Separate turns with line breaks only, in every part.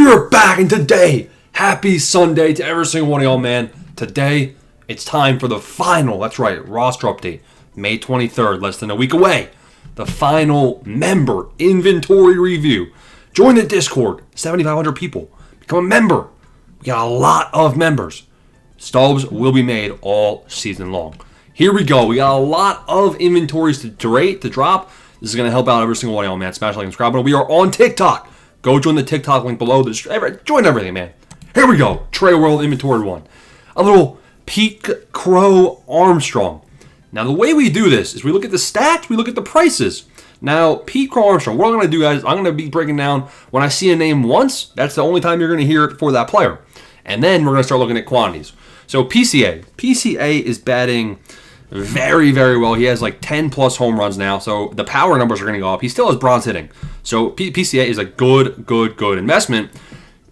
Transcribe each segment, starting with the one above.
We're back, and today, happy Sunday to every single one of y'all, man. Today, it's time for the final, that's right, roster update. May 23rd, less than a week away. The final member inventory review. Join the Discord, 7,500 people. Become a member. We got a lot of members. Stubs will be made all season long. Here we go. We got a lot of inventories to rate, to drop. This is going to help out every single one of y'all, man. Smash like and subscribe. We are on TikTok. Go join the TikTok link below. Join everything, man. Here we go. Trey World Inventory 1. A little Pete Crow Armstrong. Now, the way we do this is we look at the stats, we look at the prices. Now, Pete Crow Armstrong, what I'm going to do, guys, I'm going to be breaking down when I see a name once. That's the only time you're going to hear it for that player. And then we're going to start looking at quantities. So, PCA. PCA is batting very, very well. He has like 10 plus home runs now, so the power numbers are going to go up. He still has bronze hitting. So PCA is a good investment,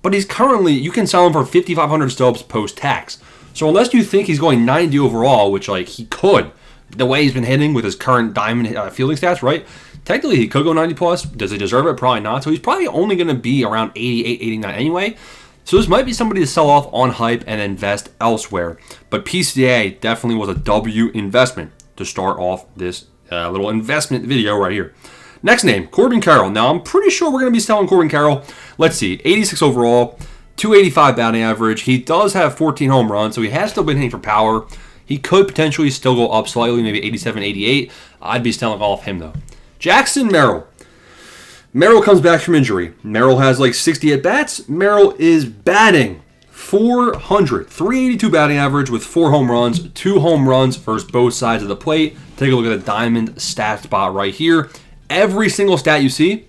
but he's currently, you can sell him for 5,500 stubs post-tax. So unless you think he's going 90 overall, which like he could, the way he's been hitting with his current diamond fielding stats, right? Technically, he could go 90 plus. Does he deserve it? Probably not. So he's probably only going to be around 88, 89 anyway. So this might be somebody to sell off on hype and invest elsewhere. But PCA definitely was a W investment to start off this little investment video right here. Next name, Corbin Carroll. Now, I'm pretty sure we're going to be selling Corbin Carroll. Let's see, 86 overall, 285 batting average. He does have 14 home runs, so he has still been hitting for power. He could potentially still go up slightly, maybe 87, 88. I'd be selling off him, though. Jackson Merrill. Merrill comes back from injury. Merrill has like 60 at-bats. Merrill is batting 400. 382 batting average with 4 home runs. 2 home runs versus both sides of the plate. Take a look at the diamond stat spot right here. Every single stat you see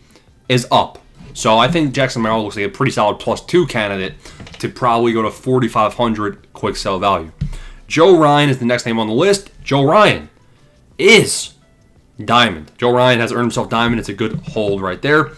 is up. So I think Jackson Merrill looks like a pretty solid +2 candidate to probably go to 4,500 quick sell value. Joe Ryan is the next name on the list. Joe Ryan is diamond. Joe Ryan has earned himself diamond. It's a good hold right there.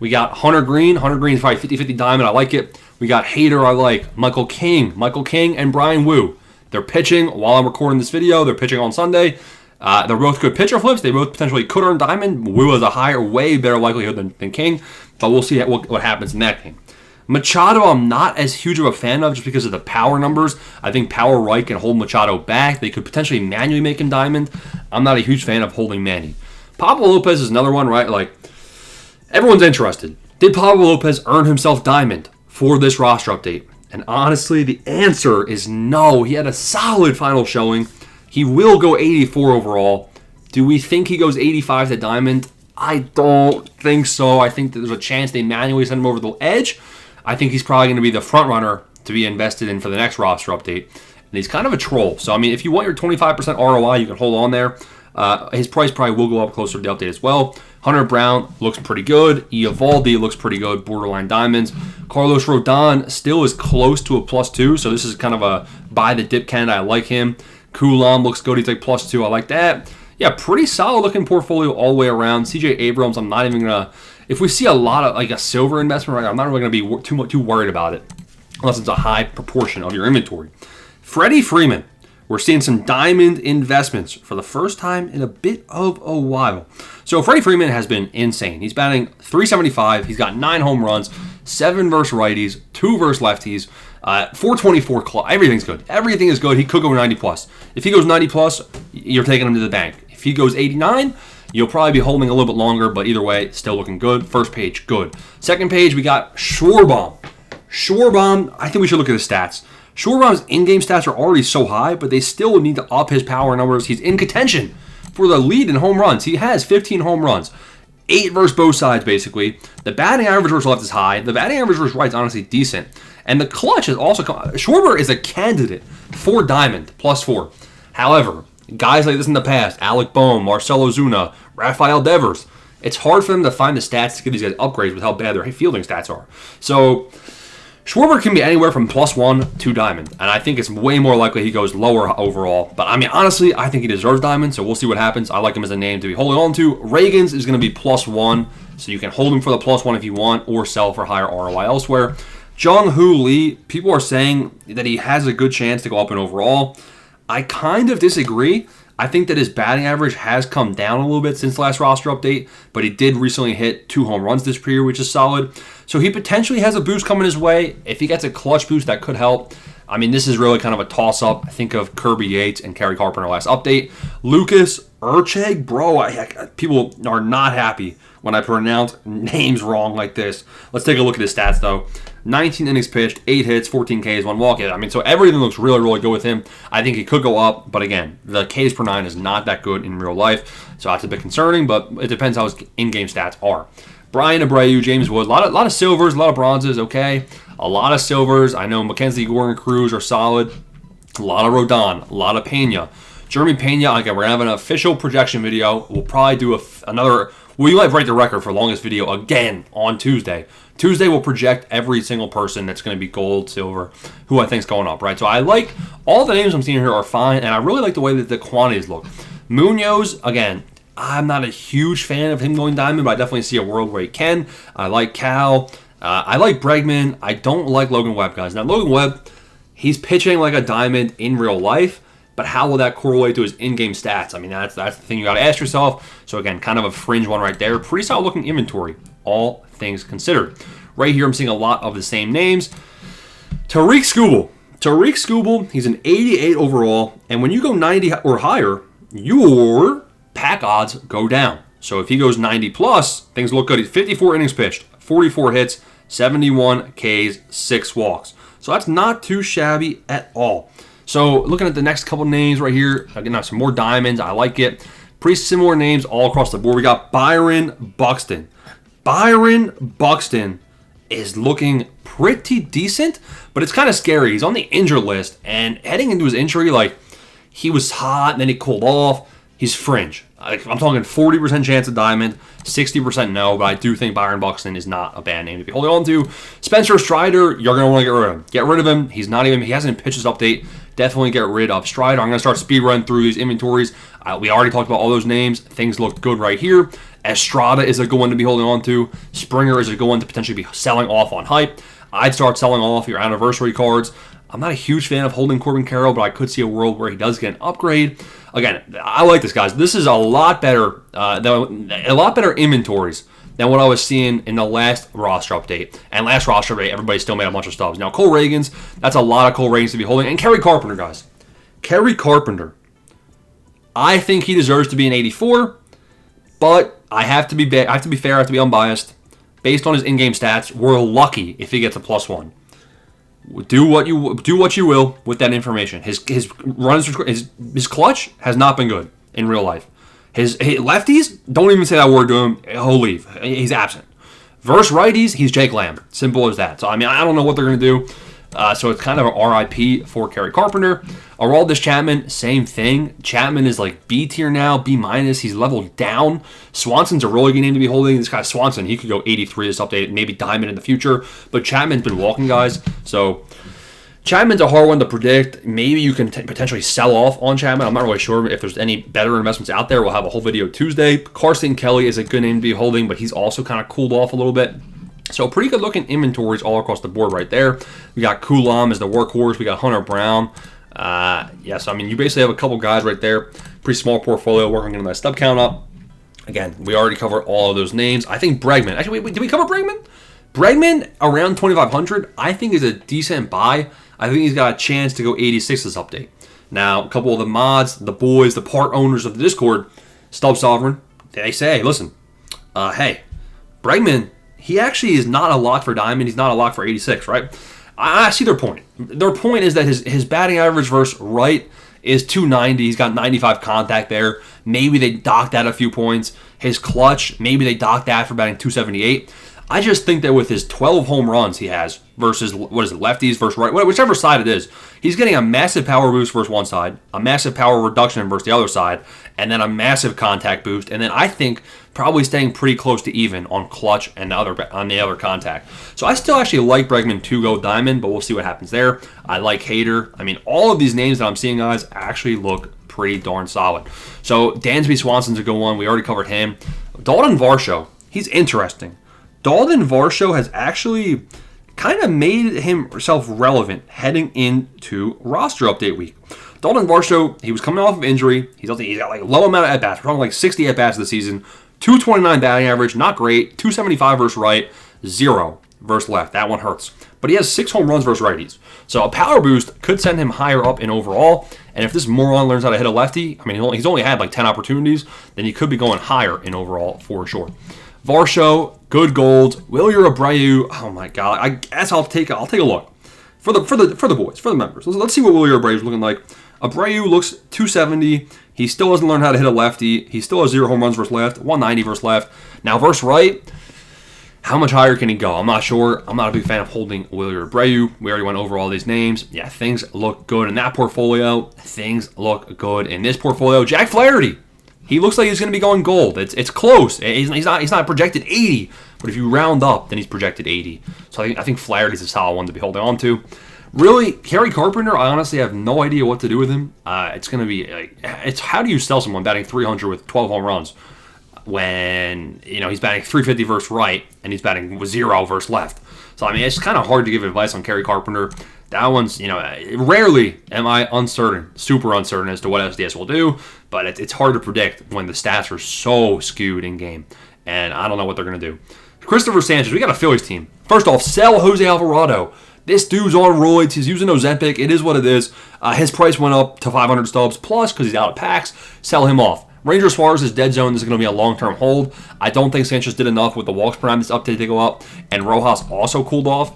We got Hunter Green. Hunter Green is probably 50-50 diamond. I like it. We got Hader. I like Michael King. Michael King and Brian Wu. They're pitching while I'm recording this video. They're pitching on Sunday. They're both good pitcher flips. They both potentially could earn diamond. Wu has a higher, way better likelihood than King. But we'll see what happens in that game. Machado, I'm not as huge of a fan of just because of the power numbers. I think power right can hold Machado back. They could potentially manually make him diamond. I'm not a huge fan of holding Manny. Pablo Lopez is another one, right? Like, everyone's interested. Did Pablo Lopez earn himself diamond for this roster update? And honestly, the answer is no. He had a solid final showing. He will go 84 overall. Do we think he goes 85 to diamond? I don't think so. I think that there's a chance they manually send him over the edge. I think he's probably going to be the front runner to be invested in for the next roster update. And he's kind of a troll. So, I mean, if you want your 25% ROI, you can hold on there. His price probably will go up closer to the update as well. Hunter Brown looks pretty good. Eovaldi looks pretty good. Borderline diamonds. Carlos Rodon still is close to a +2. So this is kind of a buy the dip candidate. I like him. Coulomb looks good. He's like +2. I like that. Yeah, pretty solid looking portfolio all the way around. CJ Abrams, I'm not even going to... If we see a lot of like a silver investment right now, I'm not really going to be too worried about it unless it's a high proportion of your inventory. Freddie Freeman. We're seeing some diamond investments for the first time in a bit of a while. So Freddie Freeman has been insane. He's batting .375. He's got 9 home runs, 7 versus righties, 2 versus lefties, 424 club. Everything's good. Everything is good. He could go 90 plus. If he goes 90 plus, you're taking him to the bank. If he goes 89, you'll probably be holding a little bit longer, but either way, still looking good. First page, good. Second page, we got Schwarbaum. Schwarbaum, I think we should look at his stats. Schwarbaum's in-game stats are already so high, but they still need to up his power numbers. He's in contention for the lead in home runs. He has 15 home runs. 8 versus both sides, basically. The batting average versus left is high. The batting average versus right is honestly decent. And the clutch is also... Schwarber is a candidate for diamond, +4. However, guys like this in the past, Alec Bohm, Marcelo Zuna, Rafael Devers, it's hard for them to find the stats to give these guys upgrades with how bad their fielding stats are. So, Schwarber can be anywhere from +1 to diamond, and I think it's way more likely he goes lower overall. But, I mean, honestly, I think he deserves diamond, so we'll see what happens. I like him as a name to be holding on to. Reagans is going to be +1, so you can hold him for the +1 if you want, or sell for higher ROI elsewhere. Jung-Hoo Lee, people are saying that he has a good chance to go up in overall. I kind of disagree. I think that his batting average has come down a little bit since the last roster update, but he did recently hit 2 home runs this year, which is solid. So he potentially has a boost coming his way. If he gets a clutch boost, that could help. I mean, this is really kind of a toss-up. I think of Kirby Yates and Kerry Carpenter last update. Lucas Urcheg, bro, people are not happy when I pronounce names wrong like this. Let's take a look at his stats, though. 19 innings pitched, 8 hits, 14 Ks, 1 walk. I mean, so everything looks really, really good with him. I think he could go up, but again, the Ks per 9 is not that good in real life, so that's a bit concerning, but it depends how his in-game stats are. Brian Abreu, James Wood, a lot of silvers, a lot of bronzes, okay. A lot of silvers. I know Mackenzie Gore and Cruz are solid. A lot of Rodon, a lot of Pena. Jeremy Pena, again, we're going to have an official projection video. We'll probably do another... We might break the record for longest video again on Tuesday. Tuesday, we'll project every single person that's going to be gold, silver, who I think is going up, right? So I like... All the names I'm seeing here are fine, and I really like the way that the quantities look. Munoz, again... I'm not a huge fan of him going diamond, but I definitely see a world where he can. I like Cal. I like Bregman. I don't like Logan Webb, guys. Now, Logan Webb, he's pitching like a diamond in real life, but how will that correlate to his in-game stats? I mean, that's the thing you got to ask yourself. So, again, kind of a fringe one right there. Pretty solid looking inventory, all things considered. Right here, I'm seeing a lot of the same names. Tariq Skubal, he's an 88 overall, and when you go 90 or higher, your pack odds go down. So if he goes 90 plus, things look good. He's 54 innings pitched, 44 hits, 71 Ks, 6 walks. So that's not too shabby at all. So looking at the next couple names right here, again, some more diamonds. I like it. Pretty similar names all across the board. We got Byron Buxton. Byron Buxton is looking pretty decent, but it's kind of scary. He's on the injured list, and heading into his injury, like, he was hot, and then he cooled off. He's fringe. I'm talking 40% chance of diamond, 60% no, but I do think Byron Buxton is not a bad name to be holding on to. Spencer Strider, you're going to want to get rid of him. Get rid of him. He hasn't pitched his update. Definitely get rid of Strider. I'm going to start speed run through these inventories. We already talked about all those names. Things look good right here. Estrada is a good one to be holding on to. Springer is a good one to potentially be selling off on hype. I'd start selling off your anniversary cards. I'm not a huge fan of holding Corbin Carroll, but I could see a world where he does get an upgrade. Again, I like this, guys. This is a lot better inventories than what I was seeing in the last roster update. And last roster update, everybody still made a bunch of stubs. Now, Cole Reagans, that's a lot of Cole Reagans to be holding. And Kerry Carpenter, guys. Kerry Carpenter. I think he deserves to be an 84, but I have to be fair, I have to be unbiased. Based on his in-game stats, we're lucky if he gets a +1. Do what you will with that information. His runs, his clutch has not been good in real life. His lefties, don't even say that word to him. He'll leave. He's absent. Versus righties, he's Jake Lamb. Simple as that. So I mean, I don't know what they're gonna do. So it's kind of an RIP for Kerry Carpenter. Aroldis Chapman, same thing. Chapman is like B tier now, B-. He's leveled down. Swanson's a really good name to be holding. This guy Swanson, he could go 83 this update, maybe diamond in the future. But Chapman's been walking, guys. So Chapman's a hard one to predict. Maybe you can potentially sell off on Chapman. I'm not really sure if there's any better investments out there. We'll have a whole video Tuesday. Carson Kelly is a good name to be holding, but he's also kind of cooled off a little bit. So pretty good looking inventories all across the board right there. We got Kulam as the workhorse. We got Hunter Brown. Yes, I mean, you basically have a couple guys right there. Pretty small portfolio working on that stub count up. Again, we already covered all of those names. I think Bregman. Actually, did we cover Bregman? Bregman around 2,500, I think is a decent buy. I think he's got a chance to go 86 this update. Now, a couple of the mods, the boys, the part owners of the Discord, Stub Sovereign, they say, listen, hey, Bregman, he actually is not a lock for diamond. He's not a lock for 86, right? I see their point. Their point is that his batting average versus right is 290. He's got 95 contact there. Maybe they docked that a few points. His clutch, maybe they docked that for batting 278. I just think that with his 12 home runs he has versus, lefties versus right, whichever side it is, he's getting a massive power boost versus one side, a massive power reduction versus the other side, and then a massive contact boost. And then I think probably staying pretty close to even on clutch and on the other contact. So I still actually like Bregman to go diamond, but we'll see what happens there. I like Hader. I mean, all of these names that I'm seeing, guys, actually look pretty darn solid. So Dansby Swanson's a good one. We already covered him. Dalton Varsho, he's interesting. Dalton Varsho has actually kind of made himself relevant heading into roster update week. Dalton Vo, he was coming off of injury. He's got like a low amount of at-bats. We're talking like 60 at-bats this season. 229 batting average, not great. 275 versus right, 0 versus left. That one hurts. But he has 6 home runs versus righties. So a power boost could send him higher up in overall. And if this moron learns how to hit a lefty, I mean, he's only had like 10 opportunities, then he could be going higher in overall for sure. Varsho, good gold. Wilyer Abreu, oh my God. I guess I'll take a look. For the boys, for the members. Let's see what Wilyer Abreu is looking like. Abreu looks 270. He still hasn't learned how to hit a lefty. He still has 0 home runs versus left, 190 versus left. Now versus right, how much higher can he go? I'm not sure. I'm not a big fan of holding Wilyer Abreu. We already went over all these names. Yeah, things look good in that portfolio. Things look good in this portfolio. Jack Flaherty. He looks like he's going to be going gold. It's close. He's not projected 80, but if you round up, then he's projected 80. So I think Flaherty's a solid one to be holding on to. Really, Kerry Carpenter, I honestly have no idea what to do with him. It's going to be like, how do you sell someone batting 300 with 12 home runs when he's batting 350 versus right and he's batting 0 versus left? So I mean, it's kind of hard to give advice on Kerry Carpenter. That one's, rarely am I super uncertain as to what SDS will do, but it's hard to predict when the stats are so skewed in game, and I don't know what they're going to do. Christopher Sanchez, we got a Phillies team. First off, sell Jose Alvarado. This dude's on roids. He's using Ozempic. It is what it is. His price went up to 500 stubs plus because he's out of packs. Sell him off. Ranger Suarez is dead zone. This is going to be a long-term hold. I don't think Sanchez did enough with the walks per nine this update to go up, and Rojas also cooled off.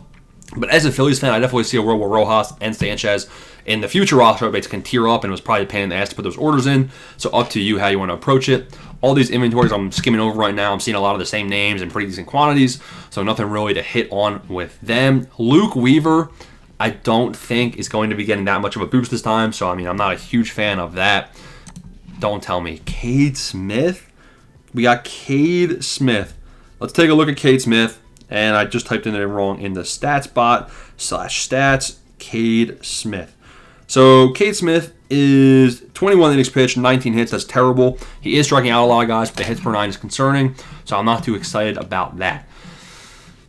But as a Phillies fan, I definitely see a world where Rojas and Sanchez in the future roster updates can tier up, and it was probably a pain in the ass to put those orders in. So up to you how you want to approach it. All these inventories I'm skimming over right now, I'm seeing a lot of the same names in pretty decent quantities, so nothing really to hit on with them. Luke Weaver, I don't think is going to be getting that much of a boost this time, so I mean, I'm not a huge fan of that. Don't tell me. Cade Smith? We got Cade Smith. Let's take a look at Cade Smith. And I just typed in it wrong in the stats bot /stats, Cade Smith. So Cade Smith is 21 innings pitched, 19 hits. That's terrible. He is striking out a lot of guys, but the hits per nine is concerning. So I'm not too excited about that.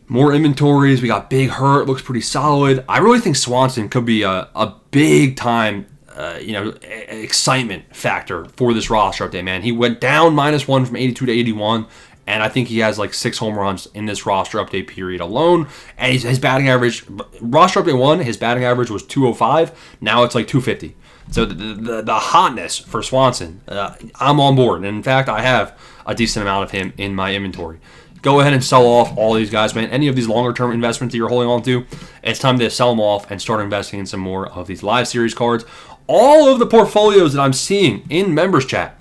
More inventories. We got Big Hurt. Looks pretty solid. I really think Swanson could be a big time excitement factor for this roster update, man. He went down -1 from 82 to 81. And I think he has like 6 home runs in this roster update period alone. And his batting average, roster update 1, his batting average was 205. Now it's like 250. So the hotness for Swanson, I'm on board. And in fact, I have a decent amount of him in my inventory. Go ahead and sell off all these guys, man. Any of these longer term investments that you're holding on to, it's time to sell them off and start investing in some more of these live series cards. All of the portfolios that I'm seeing in members chat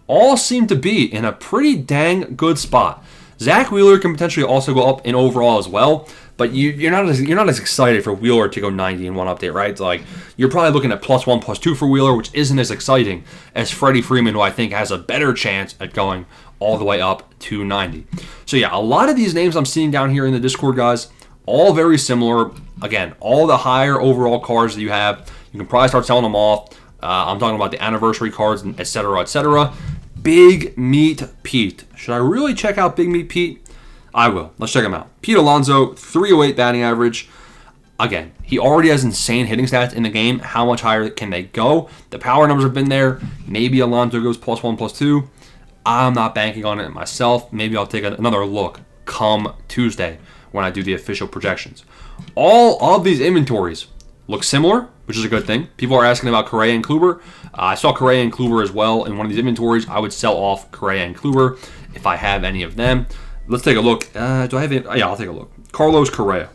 all seem to be in a pretty dang good spot. Zach Wheeler can potentially also go up in overall as well, but you're not as excited for Wheeler to go 90 in one update, right? Like you're probably looking at +1, +2 for Wheeler, which isn't as exciting as Freddie Freeman, who I think has a better chance at going all the way up to 90. So yeah, a lot of these names I'm seeing down here in the Discord, guys, all very similar. Again, all the higher overall cards that you have, you can probably start selling them off. I'm talking about the anniversary cards, etc., etc. Big Meat Pete. Should I really check out Big Meat Pete? I will. Let's check him out. Pete Alonso, 308 batting average. Again, he already has insane hitting stats in the game. How much higher can they go? The power numbers have been there. Maybe Alonso goes +1, +2. I'm not banking on it myself. Maybe I'll take another look come Tuesday when I do the official projections. All of these inventories look similar, which is a good thing. People are asking about Correa and Kluber. I saw Correa and Kluber as well in one of these inventories. I would sell off Correa and Kluber if I have any of them. Let's take a look. Do I have it? Yeah, I'll take a look. Carlos Correa.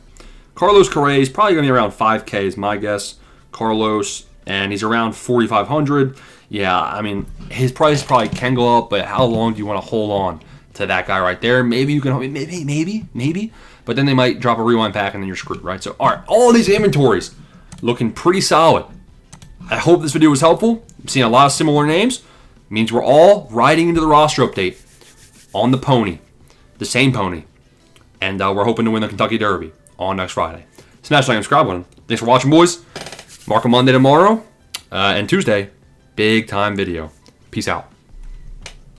Carlos Correa is probably going to be around 5K is my guess. Carlos, and he's around 4,500. Yeah, I mean, his price probably can go up, but how long do you want to hold on to that guy right there? Maybe you can, maybe. But then they might drop a rewind pack and then you're screwed, right? So, all right, all these inventories looking pretty solid. I hope this video was helpful. I'm seeing a lot of similar names. It means we're all riding into the roster update on the pony, the same pony. And we're hoping to win the Kentucky Derby on next Friday. Smash like and subscribe button. Thanks for watching, boys. Mark a Monday tomorrow and Tuesday. Big time video. Peace out.